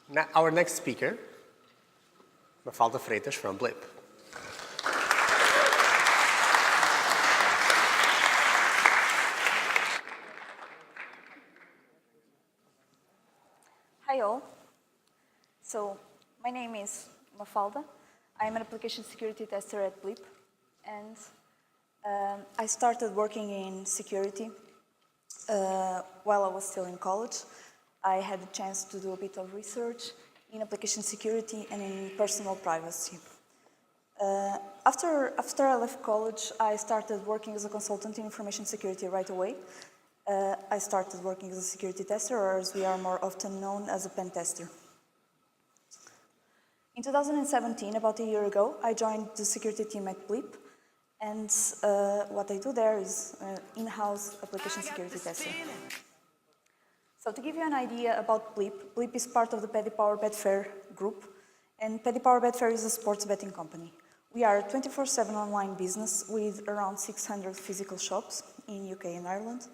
Now, our next speaker, Mafalda Freitas from Blip. Hi all. So my name is Mafalda. I'm an application security tester at Blip, and I started working in security while I was still in college. I had the chance to do a bit of research in application security and in personal privacy. After I left college, I started working as a consultant in information security right away. I started working as a security tester, or as we are more often known as a pen tester. In 2017, about a year ago, I joined the security team at Blip, and what I do there is in-house application security testing. So to give you an idea about Blip, Blip is part of the Paddy Power Betfair group, and Paddy Power Betfair is a sports betting company. We are a 24/7 online business with around 600 physical shops in UK and Ireland,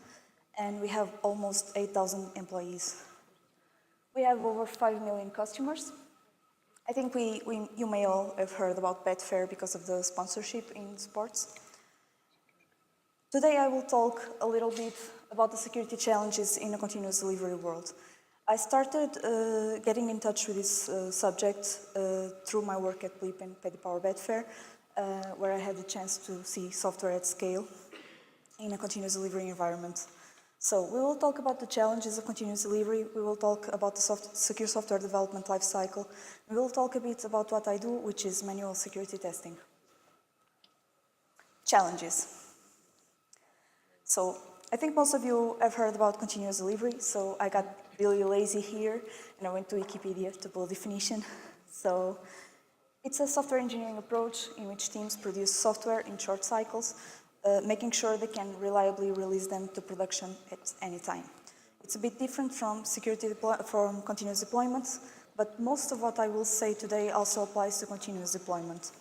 and we have almost 8,000 employees. We have over 5 million customers. I think you may all have heard about Betfair because of the sponsorship in sports. Today I will talk a little bit about the security challenges in a continuous delivery world. I started getting in touch with this subject through my work at Blip and Paddy Power Betfair, where I had the chance to see software at scale in a continuous delivery environment. So we will talk about the challenges of continuous delivery, we will talk about the secure software development lifecycle, we will talk a bit about what I do, which is manual security testing. Challenges. So I think most of you have heard about continuous delivery, so I got really lazy here and I went to Wikipedia to pull a definition. So it's a software engineering approach in which teams produce software in short cycles, making sure they can reliably release them to production at any time. It's a bit different from continuous deployments, but most of what I will say today also applies to continuous deployment.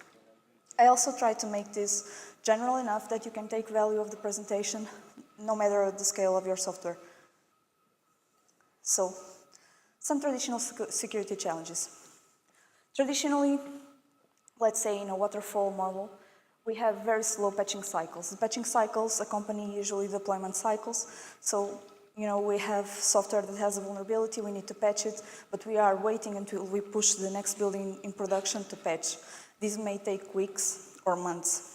I also try to make this general enough that you can take value of the presentation no matter the scale of your software. So, some traditional security challenges. Traditionally, let's say in a waterfall model, we have very slow patching cycles. The patching cycles accompany usually deployment cycles. So, we have software that has a vulnerability, we need to patch it, but we are waiting until we push the next building in production to patch. This may take weeks or months.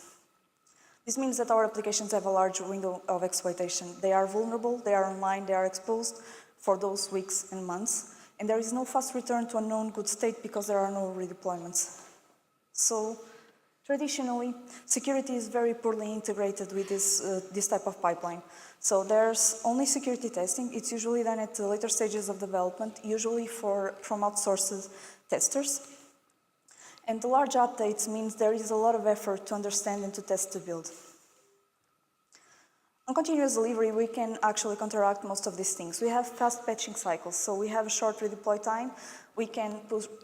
This means that our applications have a large window of exploitation. They are vulnerable, they are online, they are exposed for those weeks and months, and there is no fast return to a known good state because there are no redeployments. So, traditionally, security is very poorly integrated with this type of pipeline. So there's only security testing. It's usually done at the later stages of development, usually from outsourced testers. And the large updates means there is a lot of effort to understand and to test the build. On continuous delivery, we can actually counteract most of these things. We have fast patching cycles, so we have a short redeploy time. We can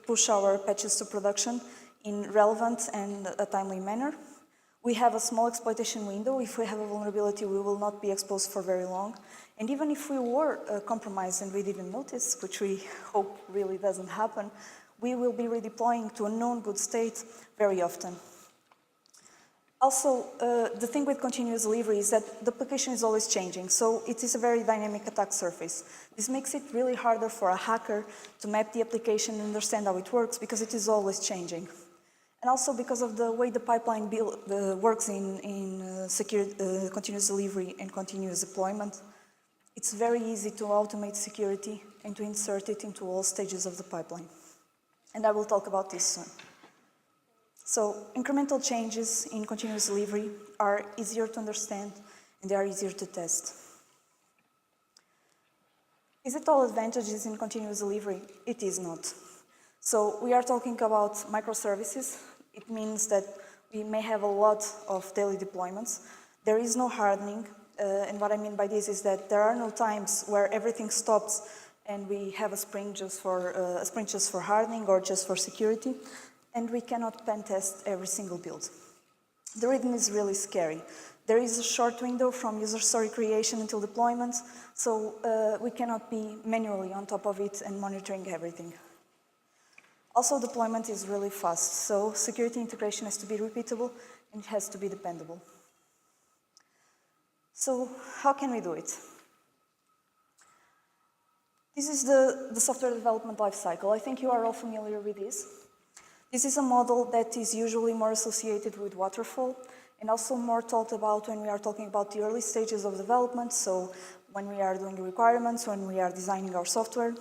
push our patches to production in relevant and a timely manner. We have a small exploitation window. If we have a vulnerability, we will not be exposed for very long. And even if we were compromised and we didn't notice, which we hope really doesn't happen, we will be redeploying to a known good state very often. Also, the thing with continuous delivery is that the application is always changing, so it is a very dynamic attack surface. This makes it really harder for a hacker to map the application and understand how it works because it is always changing. And also because of the way the pipeline works in continuous delivery and continuous deployment, it's very easy to automate security and to insert it into all stages of the pipeline. And I will talk about this soon. So, incremental changes in continuous delivery are easier to understand and they are easier to test. Is it all advantages in continuous delivery? It is not. So, we are talking about microservices. It means that we may have a lot of daily deployments. There is no hardening, and what I mean by this is that there are no times where everything stops and we have a sprint just for hardening or just for security, and we cannot pen test every single build. The rhythm is really scary. There is a short window from user story creation until deployment, so we cannot be manually on top of it and monitoring everything. Also, deployment is really fast, so security integration has to be repeatable and it has to be dependable. So how can we do it? This is the software development lifecycle. I think you are all familiar with this. This is a model that is usually more associated with waterfall and also more talked about when we are talking about the early stages of development, so when we are doing requirements, when we are designing our software.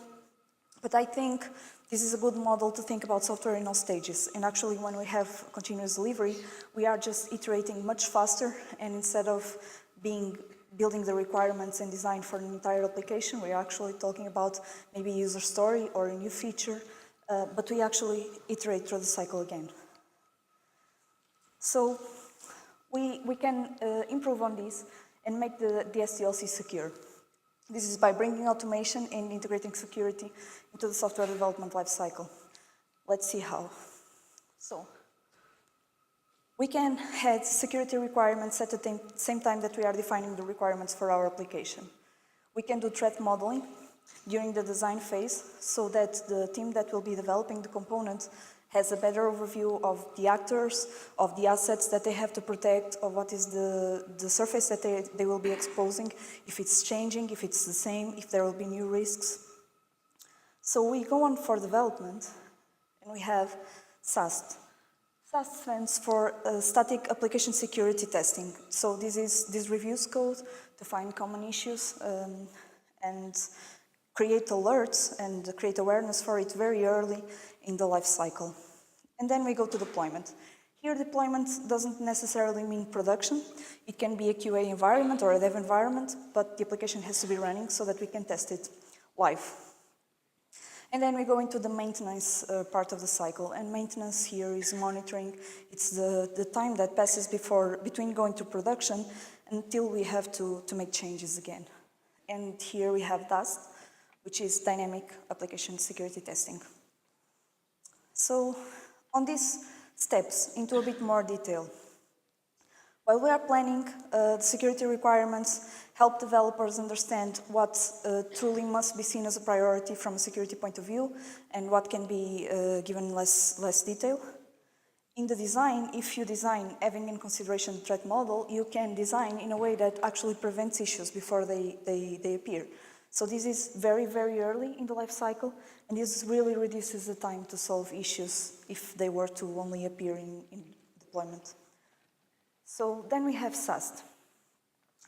But I think this is a good model to think about software in all stages. And actually, when we have continuous delivery, we are just iterating much faster, and instead of building the requirements and design for an entire application, we are actually talking about maybe a user story or a new feature, but we actually iterate through the cycle again. So we can improve on this and make the SDLC secure. This is by bringing automation and integrating security into the software development lifecycle. Let's see how. So we can add security requirements at the same time that we are defining the requirements for our application. We can do threat modeling during the design phase so that the team that will be developing the component has a better overview of the actors, of the assets that they have to protect, of what is the surface that they will be exposing, if it's changing, if it's the same, if there will be new risks. So we go on for development, and we have SAST. SAST stands for Static Application Security Testing. So this reviews code to find common issues and create alerts and create awareness for it very early in the life cycle. And then we go to deployment. Here, deployment doesn't necessarily mean production. It can be a QA environment or a dev environment, but the application has to be running so that we can test it live. And then we go into the maintenance part of the cycle. And maintenance here is monitoring. It's the time that passes between going to production until we have to make changes again. And here we have DAST, which is Dynamic Application Security Testing. So on these steps, into a bit more detail. While we are planning, the security requirements help developers understand what truly must be seen as a priority from a security point of view and what can be given less detail. In the design, if you design having in consideration the threat model, you can design in a way that actually prevents issues before they appear. So this is very, very early in the life cycle, and this really reduces the time to solve issues if they were to only appear in deployment. So then we have SAST.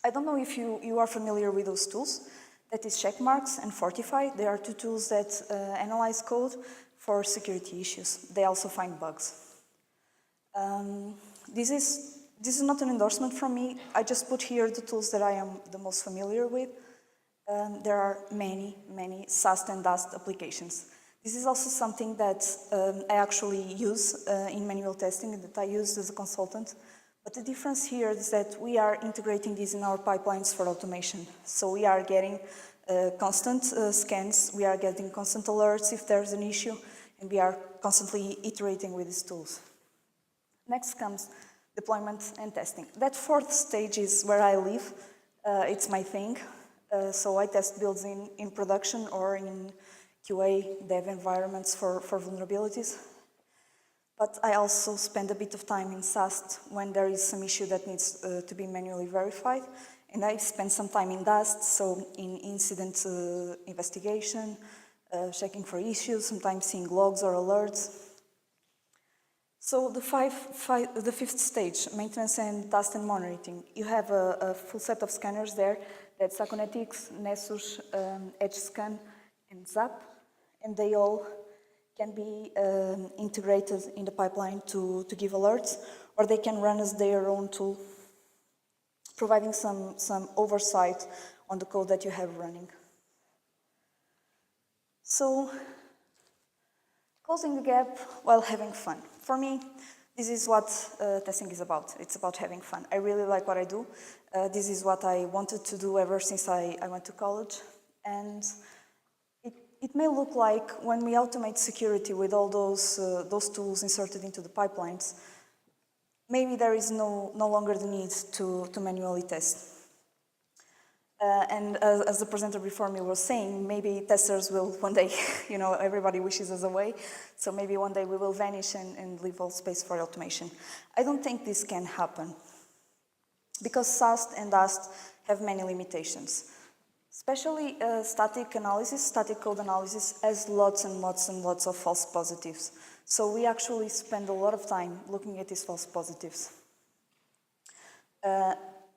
I don't know if you are familiar with those tools. That is Checkmarks and Fortify. They are two tools that analyze code for security issues. They also find bugs. This is not an endorsement from me. I just put here the tools that I am the most familiar with. There are many SAST and DAST applications. This is also something that I actually use in manual testing, that I used as a consultant. But the difference here is that we are integrating these in our pipelines for automation. So we are getting constant scans, we are getting constant alerts if there's an issue, and we are constantly iterating with these tools. Next comes deployment and testing. That fourth stage is where I live. It's my thing. So I test builds in production or in QA dev environments for vulnerabilities. But I also spend a bit of time in SAST when there is some issue that needs to be manually verified. And I spend some time in DAST, so in incident investigation, checking for issues, sometimes seeing logs or alerts. So the fifth stage, maintenance and DAST and monitoring. You have a full set of scanners there. That's Aconetics, Nessus, EdgeScan, and Zap, and they all can be integrated in the pipeline to give alerts, or they can run as their own tool, providing some oversight on the code that you have running. So, closing the gap while having fun. For me, this is what testing is about. It's about having fun. I really like what I do. This is what I wanted to do ever since I went to college. And it may look like when we automate security with all those tools inserted into the pipelines, maybe there is no longer the need to manually test. And as the presenter before me was saying, maybe testers will one day, everybody wishes us away, so maybe one day we will vanish and leave all space for automation. I don't think this can happen, because SAST and DAST have many limitations. Especially static code analysis has lots and lots and lots of false positives. So we actually spend a lot of time looking at these false positives.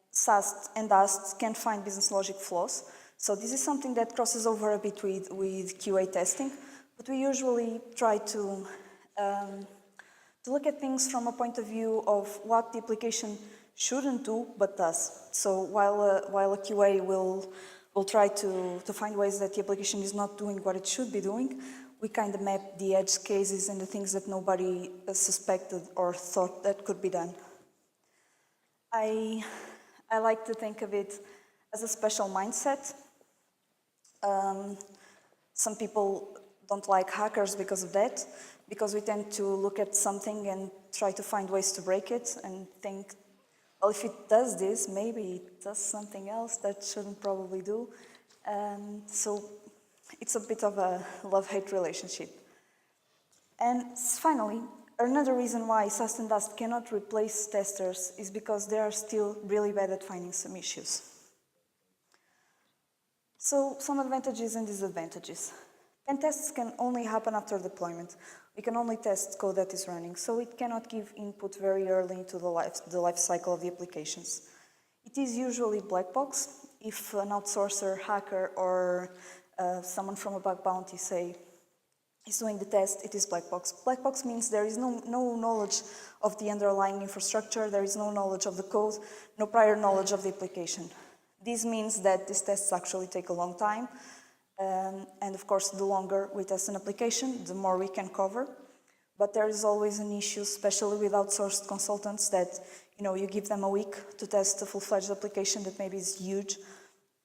SAST and DAST can find business logic flaws. So this is something that crosses over a bit with QA testing, but we usually try to look at things from a point of view of what the application shouldn't do, but does. So while a QA will try to find ways that the application is not doing what it should be doing, we kind of map the edge cases and the things that nobody suspected or thought that could be done. I like to think of it as a special mindset. Some people don't like hackers because of that, because we tend to look at something and try to find ways to break it and think, well, if it does this, maybe it does something else that shouldn't probably do. So it's a bit of a love-hate relationship. And finally, another reason why SAST and DAST cannot replace testers is because they are still really bad at finding some issues. So some advantages and disadvantages. Pen tests can only happen after deployment. We can only test code that is running, so it cannot give input very early into the life cycle of the applications. It is usually black box. If an outsourcer, hacker, or someone from a bug bounty, say, is doing the test, it is black box. Black box means there is no knowledge of the underlying infrastructure, there is no knowledge of the code, no prior knowledge of the application. This means that these tests actually take a long time, and of course, the longer we test an application, the more we can cover. But there is always an issue, especially with outsourced consultants, that you give them a week to test a full-fledged application that maybe is huge,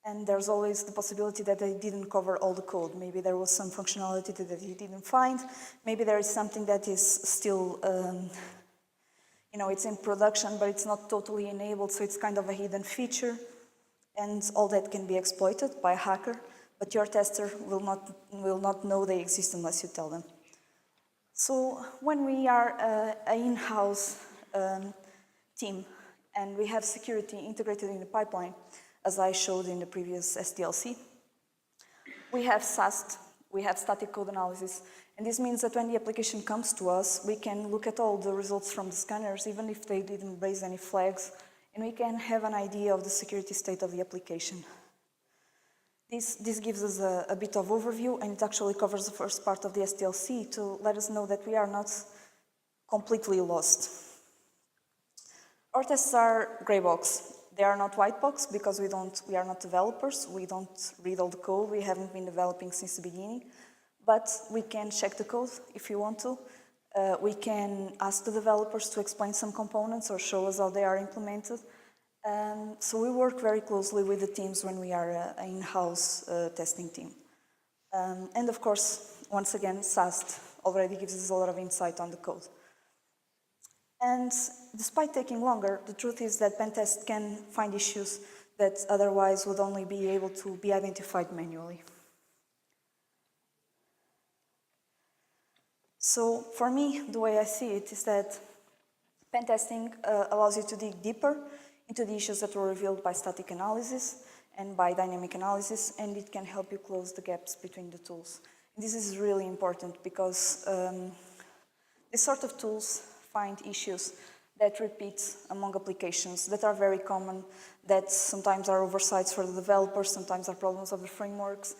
and there's always the possibility that they didn't cover all the code. Maybe there was some functionality that you didn't find. Maybe there is something that is still, it's in production, but it's not totally enabled, so it's kind of a hidden feature, and all that can be exploited by a hacker, but your tester will not know they exist unless you tell them. So when we are an in-house team and we have security integrated in the pipeline, as I showed in the previous SDLC, we have SAST, we have static code analysis, and this means that when the application comes to us, we can look at all the results from the scanners, even if they didn't raise any flags, and we can have an idea of the security state of the application. This gives us a bit of overview, and it actually covers the first part of the SDLC to let us know that we are not completely lost. Our tests are gray box. They are not white box because we are not developers. We don't read all the code. We haven't been developing since the beginning. But we can check the code if you want to. We can ask the developers to explain some components or show us how they are implemented. So we work very closely with the teams when we are an in-house testing team. And of course, once again, SAST already gives us a lot of insight on the code. And despite taking longer, the truth is that pen tests can find issues that otherwise would only be able to be identified manually. So for me, the way I see it is that pen testing allows you to dig deeper into the issues that were revealed by static analysis and by dynamic analysis, and it can help you close the gaps between the tools. And this is really important because these sort of tools find issues that repeat among applications that are very common, that sometimes are oversights for the developers, sometimes are problems of the frameworks.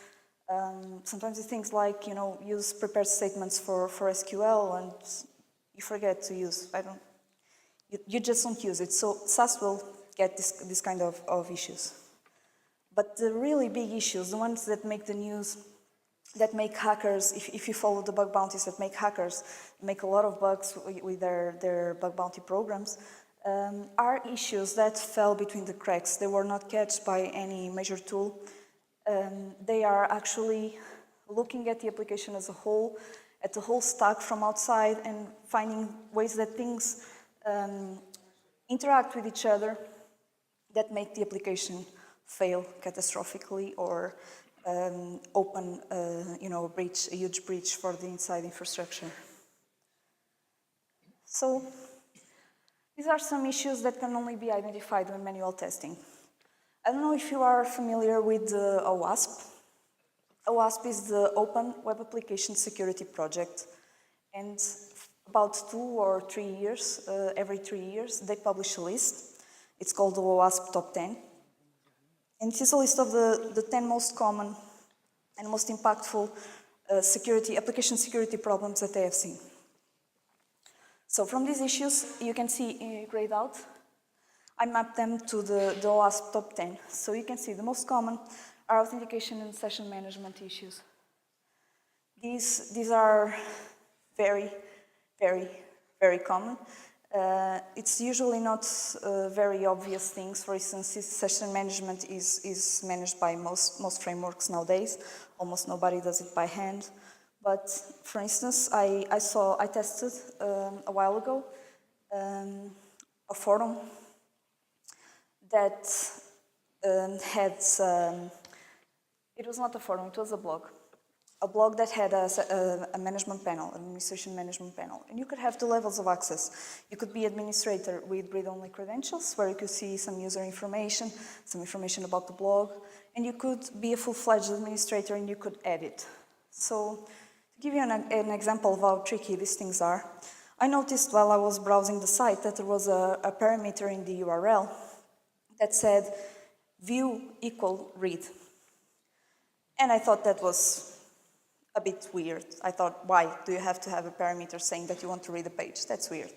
Sometimes it's things like, use prepared statements for SQL and you forget to use, you just don't use it. So SAST will get this kind of issues. But the really big issues, the ones that make the news, that make hackers, if you follow the bug bounties that make hackers, make a lot of bugs with their bug bounty programs, are issues that fell between the cracks. They were not catched by any major tool. They are actually looking at the application as a whole, at the whole stack from outside, and finding ways that things interact with each other that make the application fail catastrophically or open, a huge breach for the inside infrastructure. So these are some issues that can only be identified when manual testing. I don't know if you are familiar with OWASP. OWASP is the Open Web Application Security Project, and about 2 or 3 years, every 3 years, they publish a list. It's called the OWASP Top 10. And it is a list of the 10 most common and most impactful application security problems that they have seen. So from these issues, you can see grayed out, I mapped them to the OWASP Top 10. So you can see the most common are authentication and session management issues. These are very, very, very common. It's usually not very obvious things. For instance, session management is managed by most frameworks nowadays. Almost nobody does it by hand. But for instance, I tested a while ago a forum that had, it was not a forum, it was a blog. A blog that had a management panel, an administration management panel. And you could have 2 levels of access. You could be administrator with read-only credentials, where you could see some user information, some information about the blog, and you could be a full-fledged administrator and you could edit. So, to give you an example of how tricky these things are, I noticed while I was browsing the site that there was a parameter in the URL that said view equal read. And I thought that was a bit weird. I thought, why do you have to have a parameter saying that you want to read a page? That's weird.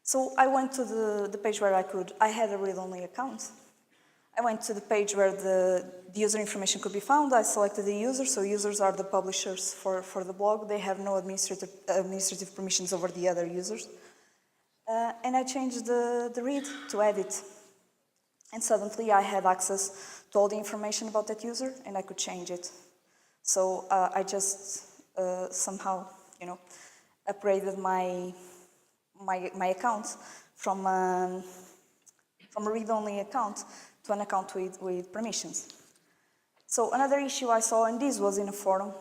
So I went to the page where I had a read-only account. I went to the page where the user information could be found. I selected the user, so users are the publishers for the blog. They have no administrative permissions over the other users. And I changed the read to edit. And suddenly I had access to all the information about that user, and I could change it. So I just somehow, upgraded my account from a read-only account to an account with permissions. So another issue I saw, and this was in a forum,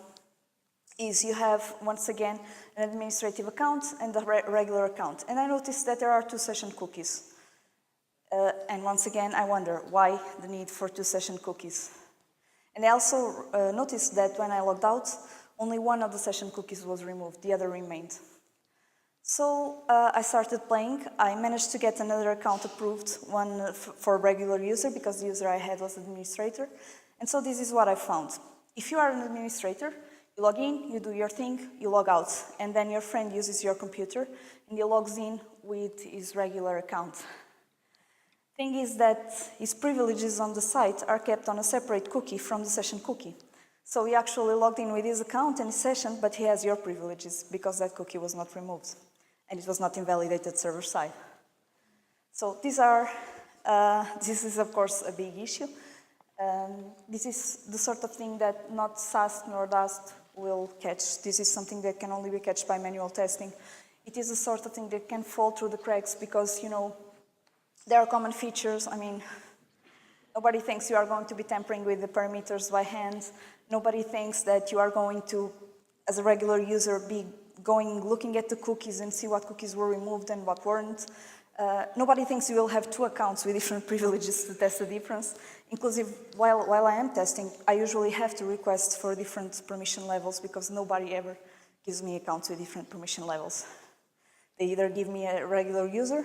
is you have, once again, an administrative account and a regular account. And I noticed that there are 2 session cookies. And once again, I wonder why the need for 2 session cookies. And I also noticed that when I logged out, only one of the session cookies was removed, the other remained. So I started playing. I managed to get another account approved, one for a regular user, because the user I had was administrator. And so this is what I found. If you are an administrator, you log in, you do your thing, you log out, and then your friend uses your computer, and he logs in with his regular account. Thing is that his privileges on the site are kept on a separate cookie from the session cookie. So he actually logged in with his account and his session, but he has your privileges because that cookie was not removed and it was not invalidated server side. So this is of course a big issue. This is the sort of thing that not SAST nor DAST will catch. This is something that can only be catched by manual testing. It is the sort of thing that can fall through the cracks because, there are common features. I mean, nobody thinks you are going to be tampering with the parameters by hand. Nobody thinks that you are going to, as a regular user, be looking at the cookies and see what cookies were removed and what weren't. Nobody thinks you will have 2 accounts with different privileges to test the difference. Inclusive, while I am testing, I usually have to request for different permission levels because nobody ever gives me accounts with different permission levels. They either give me a regular user,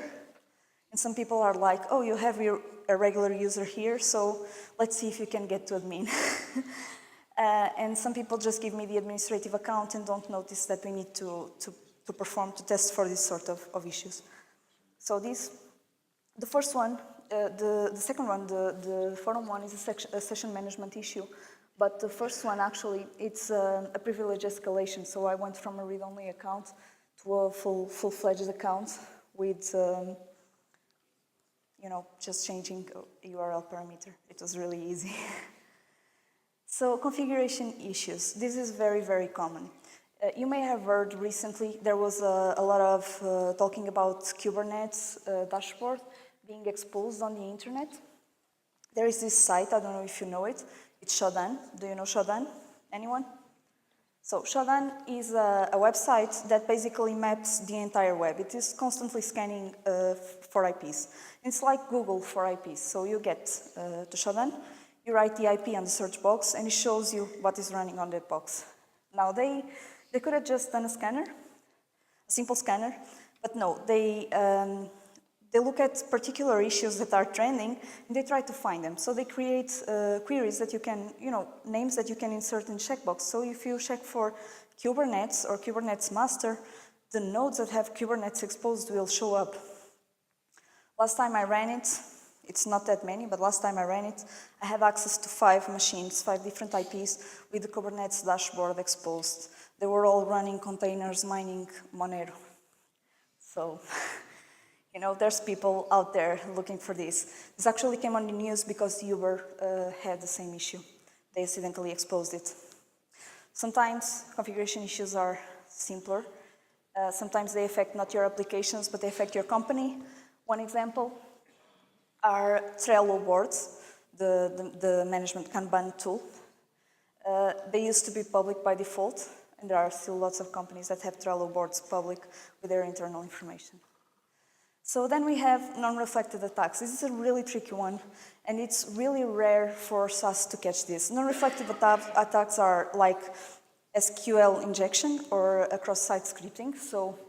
and some people are like, oh, you have a regular user here, so let's see if you can get to admin. And some people just give me the administrative account and don't notice that we need to test for this sort of issues. So the first one, the second one, the forum one is a session management issue. But the first one, actually, it's a privilege escalation. So I went from a read-only account to a full-fledged account with just changing a URL parameter. It was really easy. So configuration issues. This is very, very common. You may have heard recently there was a lot of talking about Kubernetes dashboard being exposed on the internet. there is this site, I don't know if you know it, it's Shodan. Do you know Shodan? Anyone? So Shodan is a website that basically maps the entire web. It is constantly scanning for IPs. It's like Google for IPs. So you get to Shodan, you write the IP on the search box, and it shows you what is running on that box. Now they could have just done a scanner, a simple scanner, but no, they look at particular issues that are trending and they try to find them. So they create queries that you can, names that you can insert in checkbox. So if you check for Kubernetes or Kubernetes master, the nodes that have Kubernetes exposed will show up. Last time I ran it, it's not that many, but last time I ran it, I have access to 5 machines, 5 different IPs with the Kubernetes dashboard exposed. They were all running containers mining Monero. So, there's people out there looking for this. This actually came on the news because Uber had the same issue. They accidentally exposed it. Sometimes configuration issues are simpler. Sometimes they affect not your applications, but they affect your company. One example are Trello boards, the management Kanban tool. They used to be public by default, and there are still lots of companies that have Trello boards public with their internal information. So then we have non-reflected attacks. This is a really tricky one, and it's really rare for SaaS to catch this. Non-reflective attacks are like SQL injection or cross-site scripting. So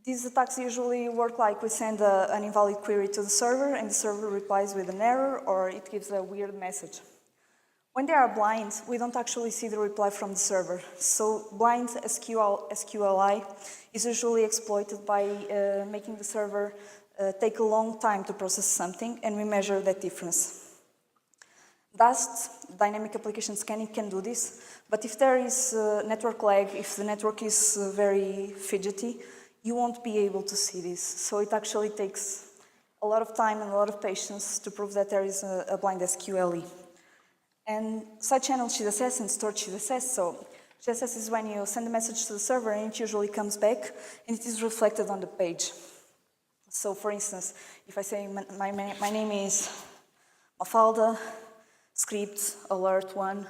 these attacks usually work like we send an invalid query to the server, and the server replies with an error, or it gives a weird message. When they are blind, we don't actually see the reply from the server. So blind SQLI is usually exploited by making the server take a long time to process something, and we measure that difference. Dast, dynamic application scanning, can do this, but if there is network lag, if the network is very fidgety, you won't be able to see this. So it actually takes a lot of time and a lot of patience to prove that there is a blind SQLE. And side channel CSS and stored CSS. So CSS is when you send a message to the server and it usually comes back and it is reflected on the page. So for instance, if I say my name is Mafalda, script, alert 1,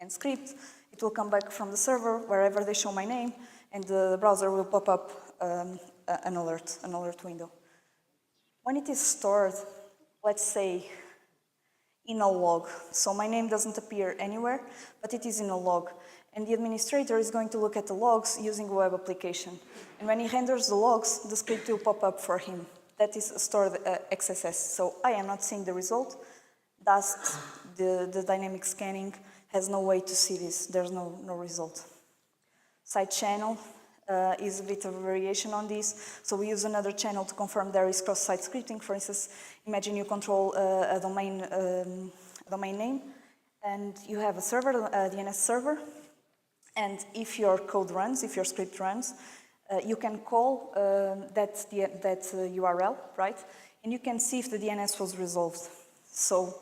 and script, it will come back from the server wherever they show my name, and the browser will pop up an alert window. When it is stored, let's say, in a log. So my name doesn't appear anywhere, but it is in a log. And the administrator is going to look at the logs using a web application. And when he renders the logs, the script will pop up for him. That is stored XSS. So I am not seeing the result. Thus, the dynamic scanning has no way to see this. There's no result. Side channel is a bit of a variation on this. So we use another channel to confirm there is cross-site scripting. For instance, imagine you control a domain name, and you have a server, a DNS server, and if your code runs, if your script runs, you can call that URL, right? And you can see if the DNS was resolved. So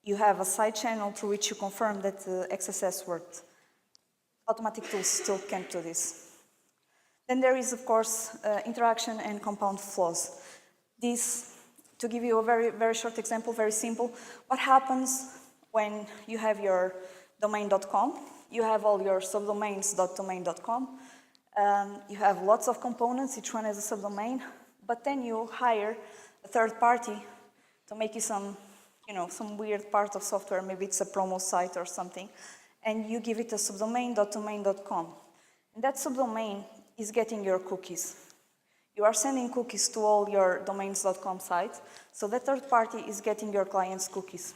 you have a side channel through which you confirm that XSS worked. Automatic tools still can't do this. Then there is, of course, interaction and compound flaws. This, to give you a very, very short example, very simple, what happens when you have your domain.com, you have all your subdomains.domain.com, you have lots of components, each one has a subdomain, but then you hire a third party to make you some weird part of software, maybe it's a promo site or something, and you give it a subdomain.domain.com. And that subdomain is getting your cookies. You are sending cookies to all your domains.com sites, so that third party is getting your client's cookies.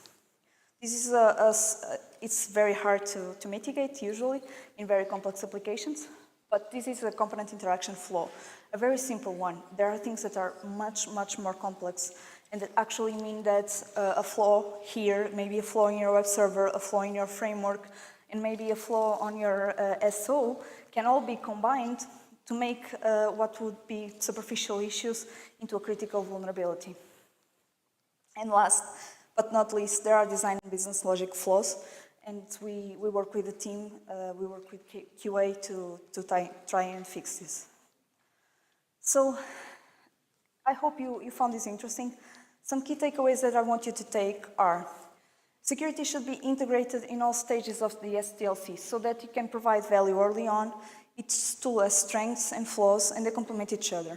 This is it's very hard to mitigate usually in very complex applications, but this is a component interaction flaw, a very simple one. There are things that are much, much more complex and that actually mean that a flaw here, maybe a flaw in your web server, a flaw in your framework, and maybe a flaw on your SO can all be combined to make what would be superficial issues into a critical vulnerability. And last but not least, there are design and business logic flaws, and we work with the team, we work with QA to try and fix this. So I hope you found this interesting. Some key takeaways that I want you to take are: security should be integrated in all stages of the SDLC so that you can provide value early on. Each tool has strengths and flaws, and they complement each other.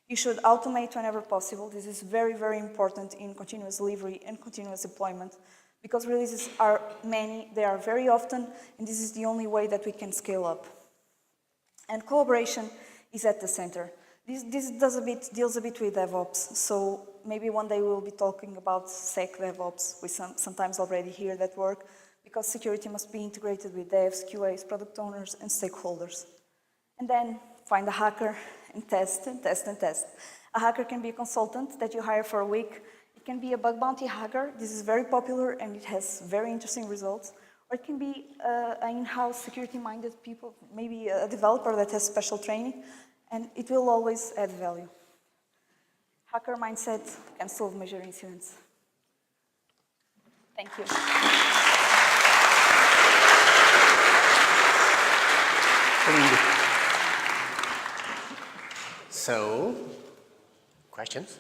You should automate whenever possible. This is very, very important in continuous delivery and continuous deployment, because releases are many, they are very often, and this is the only way that we can scale up. And collaboration is at the center. This deals a bit with DevOps, so maybe one day we'll be talking about Sec DevOps. We sometimes already hear that work, because security must be integrated with devs, QAs, product owners, and stakeholders. And then find a hacker and test and test and test. A hacker can be a consultant that you hire for a week. It can be a bug bounty hacker. This is very popular and it has very interesting results. Or it can be an in-house security-minded people, maybe a developer that has special training, and it will always add value. Hacker mindset can solve major incidents. Thank you. So, questions?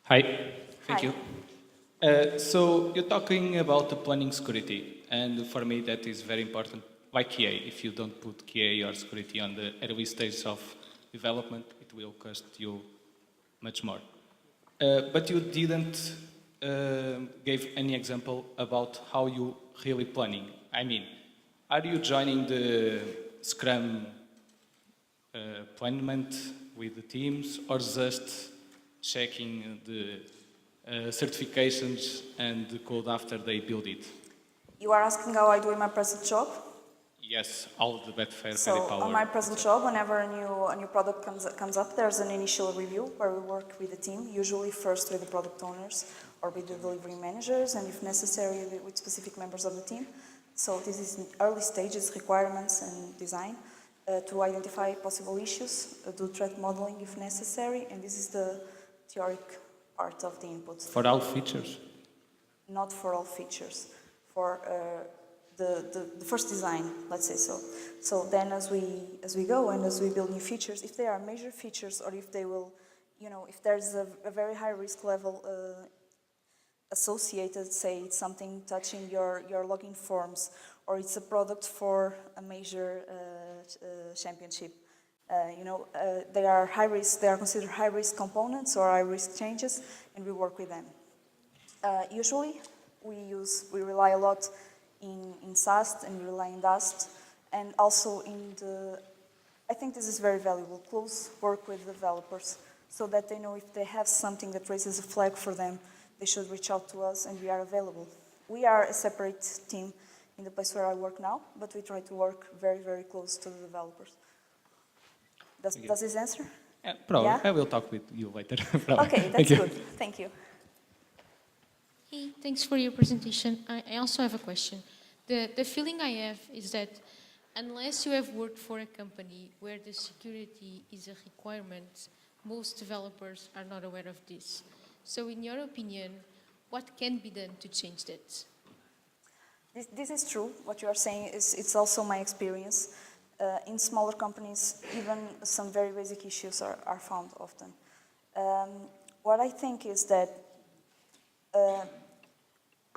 Hi, thank Hi. you. So you're talking about the planning security, and for me that is very important. Like QA, if you don't put QA or security on the early stage of development, it will cost you much more. But you didn't give any example about how you really planning. I mean, are you joining the Scrum planning with the teams, or just checking the certifications and the code after they build it? You are asking how I do in my present job? Yes, all of the Betfair So Very Power. on my present job, whenever a new product comes up, there's an initial review where we work with the team, usually first with the product owners or with the delivery managers, and if necessary, with specific members of the team. So this is in early stages, requirements and design, to identify possible issues, do threat modeling if necessary, and this is the theoric part of the input. For all features? Not for all features. For the first design, let's say so. So then as we go and as we build new features, if there are major features or if they will, if there's a very high risk level associated, say it's something touching your login forms, or it's a product for a major championship, they are high risk, they are considered high risk components or high risk changes, and we work with them. Usually, we rely a lot in SAST and we rely in DAST, and also I think this is very valuable, close work with developers, so that they know if they have something that raises a flag for them, they should reach out to us and we are available. We are a separate team in the place where I work now, but we try to work very, very close to the developers. Does this answer? Probably. Yeah? I will talk with you later. Okay, that's good. Thank you. Hey, thanks for your presentation. I also have a question. The feeling I have is that unless you have worked for a company where the security is a requirement, most developers are not aware of this. So in your opinion, what can be done to change that? This is true. What you are saying it's also my experience. In smaller companies, even some very basic issues are found often. What I think is that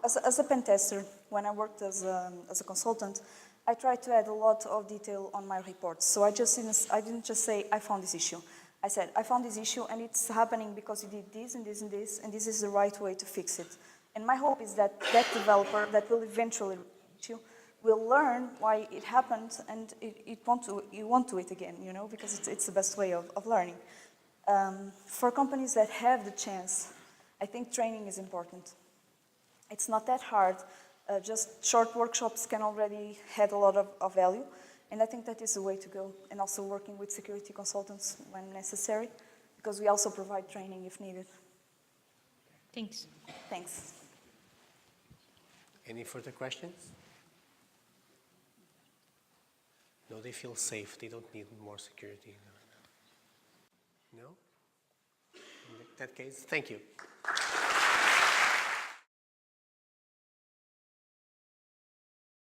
as a pen tester, when I worked as a consultant, I tried to add a lot of detail on my reports. So I didn't just say, I found this issue. I said, I found this issue and it's happening because you did this and this and this, and this is the right way to fix it. And my hope is that that developer that will eventually reach you will learn why it happened and you won't do it again, because it's the best way of learning. For companies that have the chance, I think training is important. It's not that hard. Just short workshops can already add a lot of value, and I think that is the way to go. And also working with security consultants when necessary, because we also provide training if needed. Thanks. Thanks. Any further questions? No, they feel safe. They don't need more security. No? In that case, thank you.